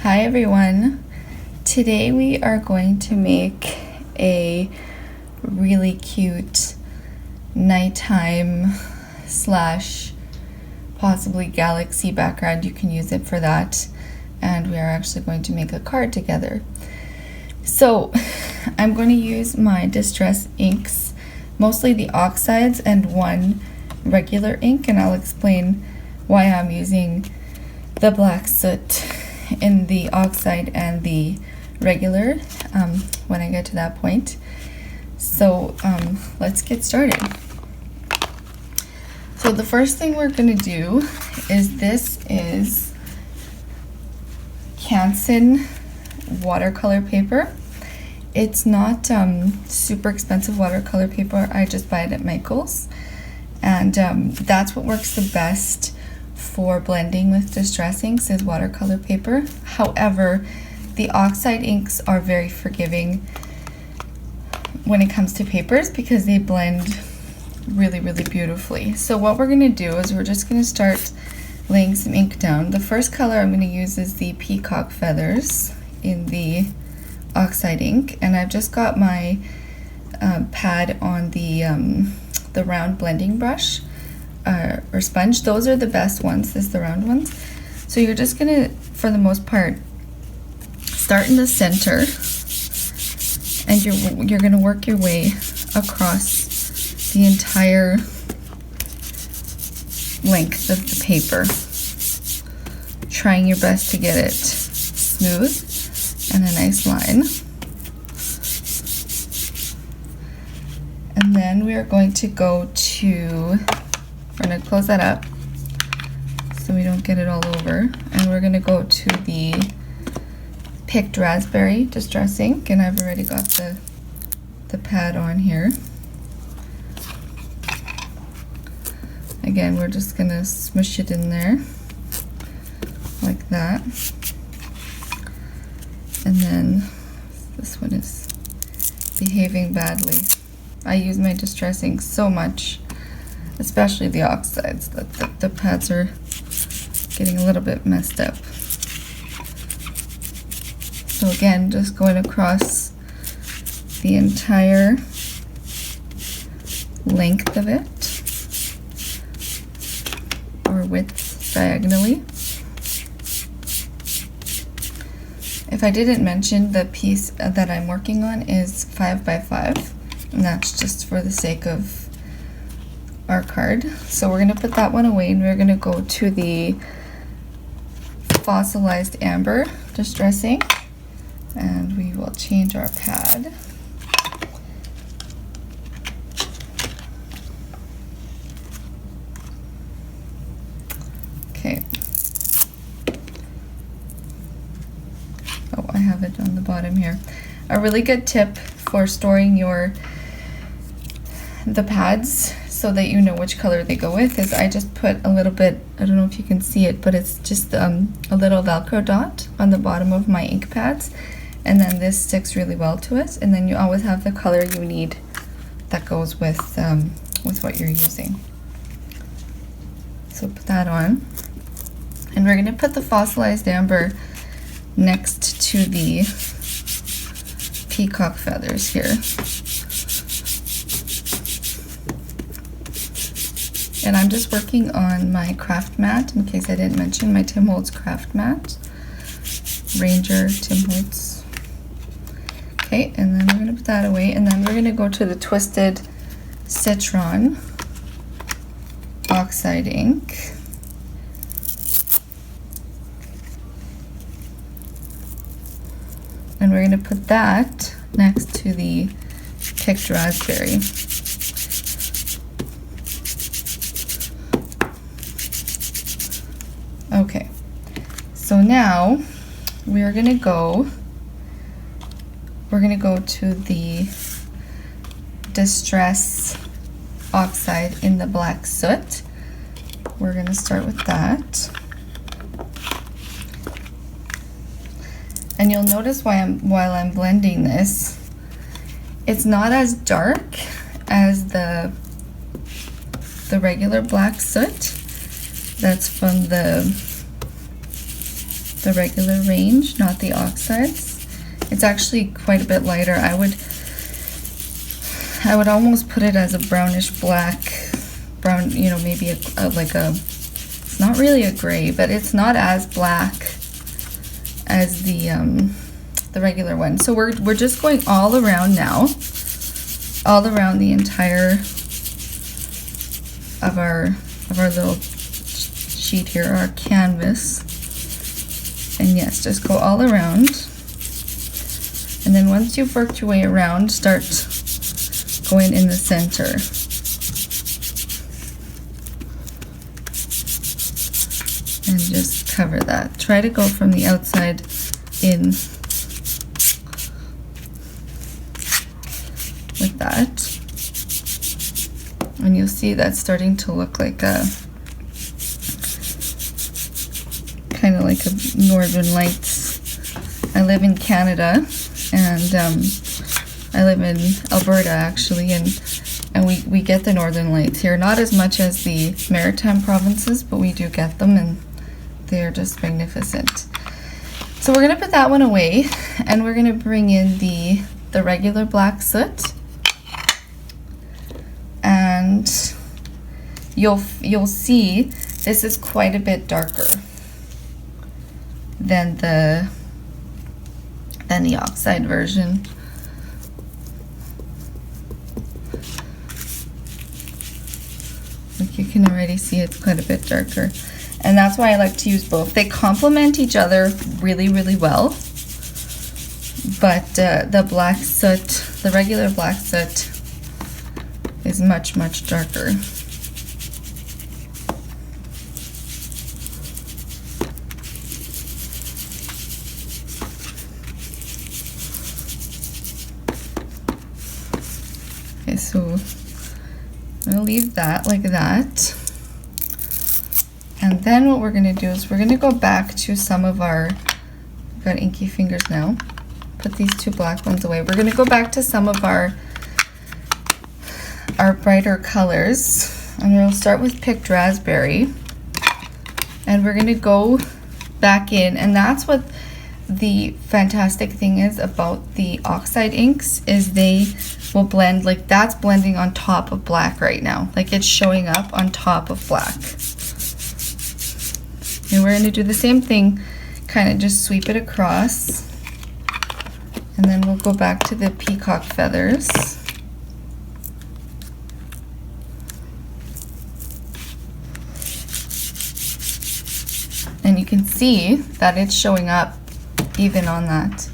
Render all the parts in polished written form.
Hi everyone. Today we are going to make a really cute nighttime slash possibly galaxy background. You can use it for that. And we are actually going to make a card together. So I'm going to use my distress inks, mostly the Oxides and one regular ink, and I'll explain why I'm using the black soot in the Oxide and the regular when I get to that point. So let's get started. So the first thing we're going to do is this is Canson watercolor paper. It's not super expensive watercolor paper. I just buy it at Michael's, and that's what works the best for blending with distress inks is watercolor paper. However, the Oxide inks are very forgiving when it comes to papers because they blend really beautifully. So what we're going to do is we're just going to start laying some ink down. The first color I'm going to use is the peacock feathers in the Oxide ink, and I've just got my pad on the round blending brush or sponge. Those are the best ones, the round ones. So you're just gonna, for the most part, start in the center, and you're gonna work your way across the entire length of the paper, trying your best to get it smooth and a nice line. And then we are going to go to, we're going to close that up so we don't get it all over, and we're going to go to the picked raspberry distress ink, and I've already got the pad on here. Again, we're just going to smush it in there like that. And then this one is behaving badly. I use my distress ink so much, especially the Oxides, that the pads are getting a little bit messed up. So again, just going across the entire length of it, or width diagonally. If I didn't mention, the piece that I'm working on is 5x5, and that's just for the sake of our card. So we're going to put that one away, and we're going to go to the fossilized amber distress ink, and we will change our pad. Okay. Oh, I have it on the bottom here. A really good tip for storing the pads so that you know which color they go with is I just put a little bit, I don't know if you can see it, but it's just a little Velcro dot on the bottom of my ink pads, and then this sticks really well to it, and then you always have the color you need that goes with what you're using. So put that on, and we're going to put the fossilized amber next to the peacock feathers here. And I'm just working on my craft mat, in case I didn't mention, my Tim Holtz craft mat. Ranger Tim Holtz. Okay, and then we're going to put that away, and then we're going to go to the Twisted Citron Oxide ink. And we're going to put that next to the picked raspberry. Okay, so now we're going to go to the Distress Oxide in the black soot. We're going to start with that. And you'll notice while I'm blending this, it's not as dark as the regular black soot. That's from the the regular range, not the oxides. It's actually quite a bit lighter. I would almost put it as a brownish black, brown, you know, maybe like a, it's not really a gray, but it's not as black as the regular one. So we're just going all around now, all around the entire of our little sheet here, our canvas. And yes, just go all around. And then once you've worked your way around, start going in the center. And just cover that. Try to go from the outside in with that. And you'll see that's starting to look like a kind of like a Northern Lights. I live in Canada, and I live in Alberta actually, and we get the Northern Lights here. Not as much as the maritime provinces, but we do get them, and they're just magnificent. So we're gonna put that one away, and we're gonna bring in the regular black soot, and you'll see this is quite a bit darker than the oxide version. Like you can already see it's quite a bit darker. And that's why I like to use both. They complement each other really, really well. But the black soot, the regular black soot, is much, much darker. Okay, so I'll leave that like that. And then what we're going to do is we're going to go back to some of our, I've got inky fingers now, put these two black ones away. We're going to go back to some of our brighter colors, and we'll start with picked raspberry, and we're going to go back in, and that's what the fantastic thing is about the oxide inks, is they will blend, like that's blending on top of black right now, like it's showing up on top of black. And we're going to do the same thing, kind of just sweep it across, and then we'll go back to the peacock feathers. And you can see that it's showing up even on that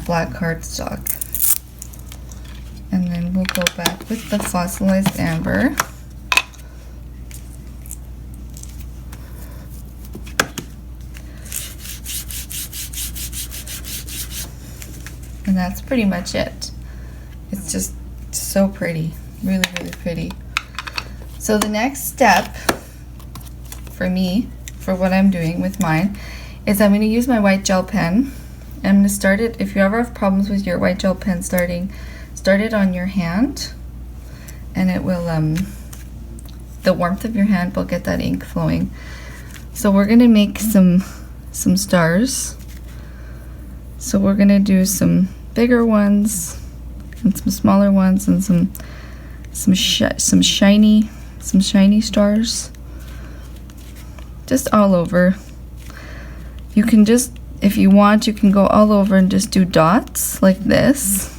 black cardstock. And then we'll go back with the fossilized amber. And that's pretty much it. It's just so pretty, really, really pretty. So the next step for me, for what I'm doing with mine, is I'm going to use my white gel pen. I'm going to start it, if you ever have problems with your white gel pen starting, start it on your hand, and it will, the warmth of your hand will get that ink flowing. So we're going to make some stars. So we're going to do some bigger ones and some smaller ones, and some shiny stars, just all over. You can just, if you want, you can go all over and just do dots like this.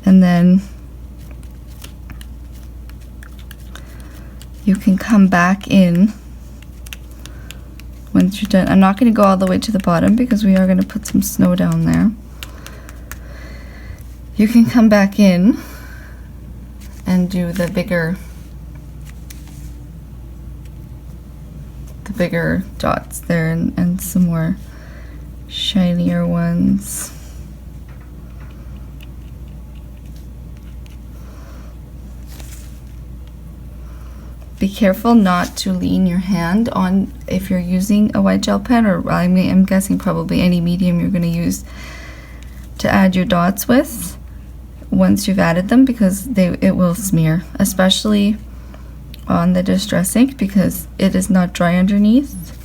And then you can come back in once you're done. I'm not going to go all the way to the bottom because we are going to put some snow down there. You can come back in and do the bigger dots there, and some more shinier ones. Be careful not to lean your hand on, if you're using a white gel pen, or I'm guessing probably any medium you're going to use. to add your dots with once you've added them, because it will smear, especially on the distress ink, because it is not dry underneath,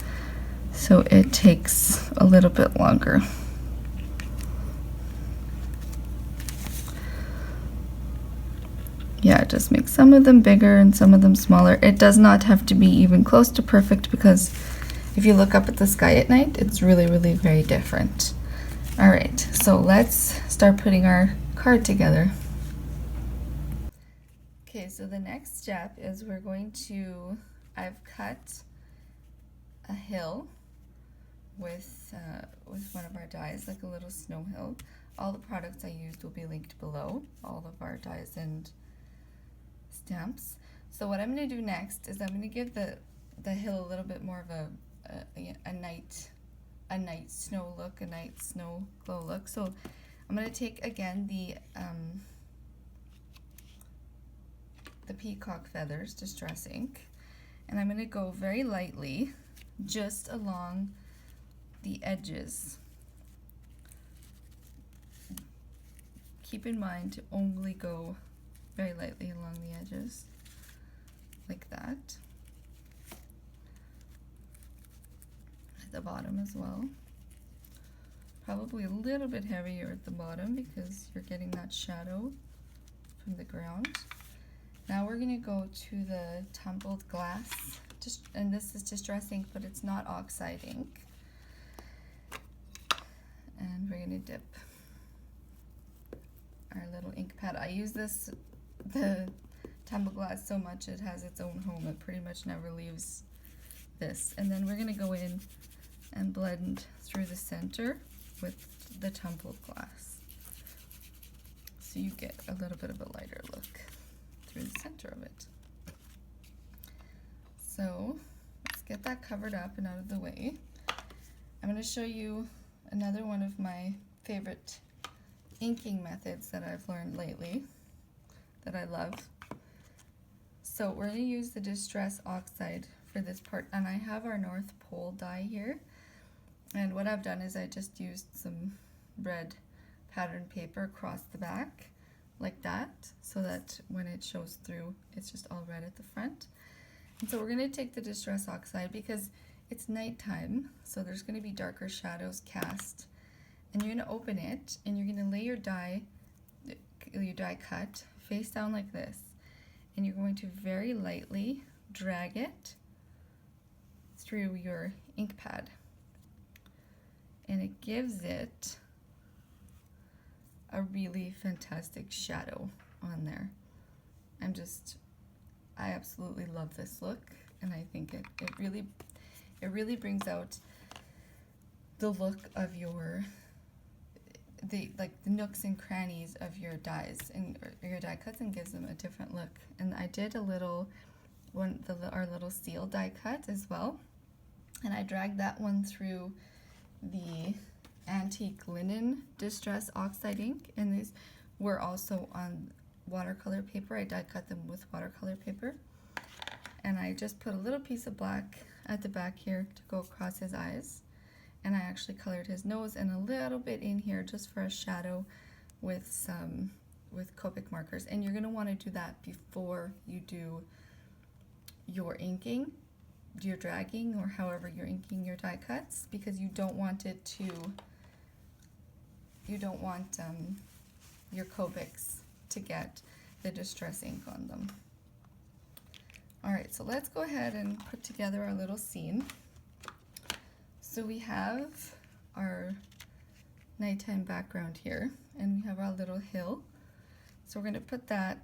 so it takes a little bit longer. Yeah, just make some of them bigger and some of them smaller. It does not have to be even close to perfect, because if you look up at the sky at night, it's really, really very different. All right, so let's start putting our card together. Okay, so the next step is I've cut a hill with one of our dies, like a little snow hill. All the products I used will be linked below, all of our dies and stamps. So what I'm going to do next is I'm going to give the hill a little bit more of a night snow look, a night snow glow look. So I'm going to take again the peacock feathers, distress ink, and I'm going to go very lightly just along the edges. Keep in mind to only go very lightly along the edges, like that. At the bottom as well. Probably a little bit heavier at the bottom because you're getting that shadow from the ground. Now we're going to go to the tumbled glass, and this is distress ink, but it's not Oxide ink. And we're going to dip our little ink pad. I use the tumbled glass so much it has its own home. It pretty much never leaves this. And then we're going to go in and blend through the center with the tumbled glass, so you get a little bit of a lighter look through the center of it. So let's get that covered up and out of the way. I'm going to show you another one of my favorite inking methods that I've learned lately that I love. So we're going to use the Distress Oxide for this part, and I have our North Pole die here, and what I've done is I just used some red pattern paper across the back like that, so that when it shows through it's just all red at the front. And so we're going to take the Distress Oxide because it's nighttime, so there's going to be darker shadows cast, and you're going to open it and you're going to lay your die cut face down like this, and you're going to very lightly drag it through your ink pad, and it gives it a really fantastic shadow on there. I absolutely love this look, and I think it really brings out the look of the nooks and crannies of your dies and your die cuts, and gives them a different look. And I did our little seal die cut as well, and I dragged that one through the antique linen Distress Oxide ink, and these were also on watercolor paper. I die cut them with watercolor paper, and I just put a little piece of black at the back here to go across his eyes, and I actually colored his nose and a little bit in here just for a shadow with Copic markers. And you're going to want to do that before you do your inking, your dragging, or however you're inking your die cuts, because you don't want your Copics to get the distress ink on them. Alright, so let's go ahead and put together our little scene. So we have our nighttime background here, and we have our little hill. So we're going to put that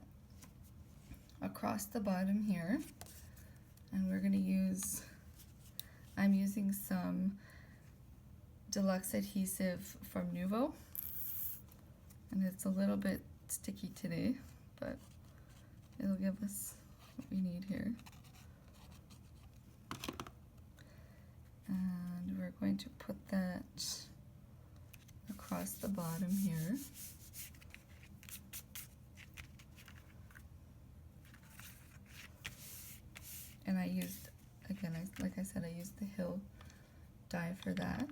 across the bottom here, and we're going to use, I'm using some deluxe adhesive from Nuvo, and it's a little bit sticky today, but it'll give us what we need here. And we're going to put that across the bottom here. And I used, again, like I said, I used the Hill die for that.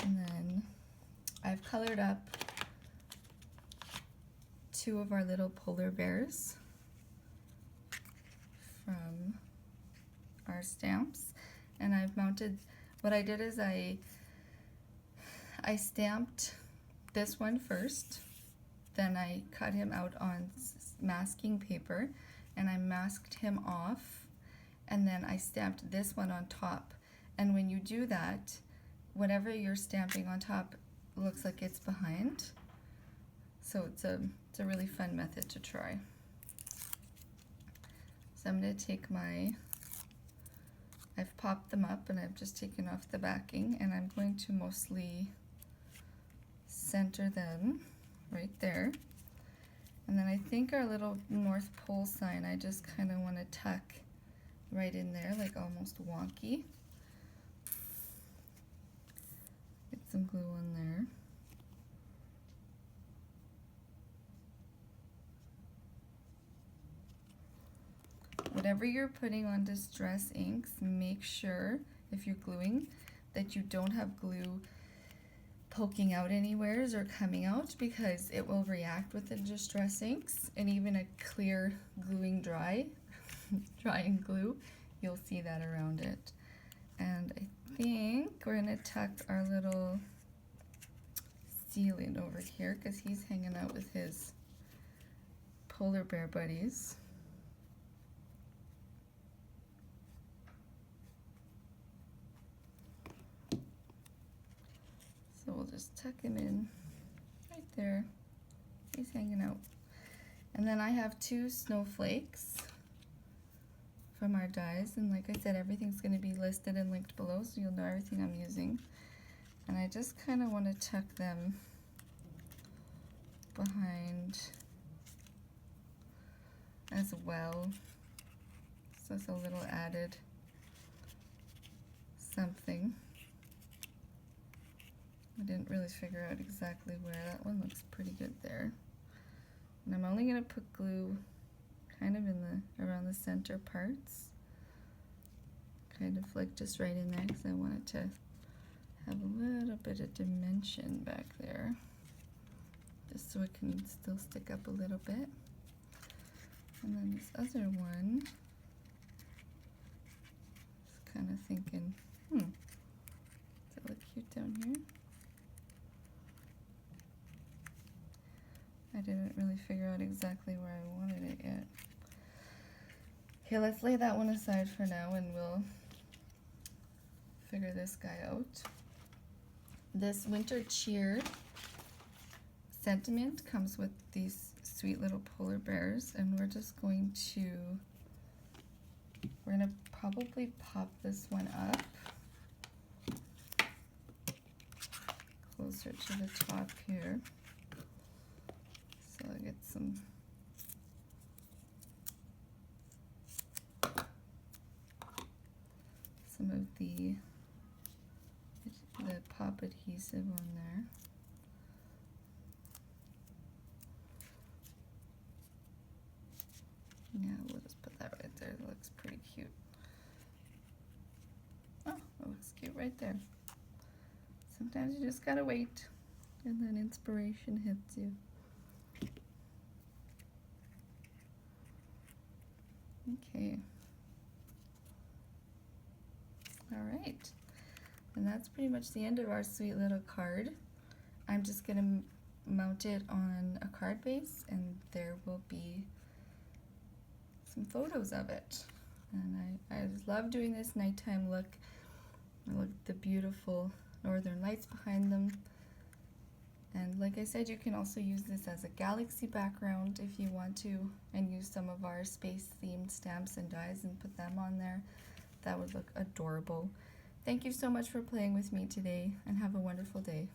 And then I've colored up 2 of our little polar bears from our stamps, and I've mounted, what I did is I stamped this one first, then I cut him out on masking paper and I masked him off, and then I stamped this one on top. And when you do that, whatever you're stamping on top looks like it's behind. So it's a really fun method to try. So I'm going to take I've popped them up and I've just taken off the backing, and I'm going to mostly center them right there. And then I think our little North Pole sign, I just kind of want to tuck right in there, like almost wonky. Get some glue on there. Whatever you're putting on distress inks, make sure, if you're gluing, that you don't have glue poking out anywheres or coming out, because it will react with the distress inks. And even a clear gluing drying glue, you'll see that around it. And I think we're going to tuck our little seal in over here because he's hanging out with his polar bear buddies. So we'll just tuck him in right there. He's hanging out. And then I have 2 snowflakes from our dies, and like I said, everything's going to be listed and linked below, so you'll know everything I'm using. And I just kind of want to tuck them behind as well. So it's a little added something. I didn't really figure out exactly where. That one looks pretty good there. And I'm only going to put glue kind of in around the center parts. Kind of like just right in there, because I want it to have a little bit of dimension back there. Just so it can still stick up a little bit. And then this other one, just kind of thinking, does it look cute down here? I didn't really figure out exactly where I wanted it yet. Okay, let's lay that one aside for now and we'll figure this guy out. This winter cheer sentiment comes with these sweet little polar bears, and we're gonna probably pop this one up closer to the top here. So I get some of the pop adhesive on there. Yeah, we'll just put that right there. It looks pretty cute. Oh, it looks cute right there. Sometimes you just gotta wait, and then inspiration hits you. Okay. All right. And that's pretty much the end of our sweet little card. I'm just gonna mount it on a card base, and there will be some photos of it. And I just love doing this nighttime look. I look at the beautiful northern lights behind them. And like I said, you can also use this as a galaxy background if you want to, and use some of our space themed stamps and dies and put them on there. That would look adorable. Thank you so much for playing with me today, and have a wonderful day.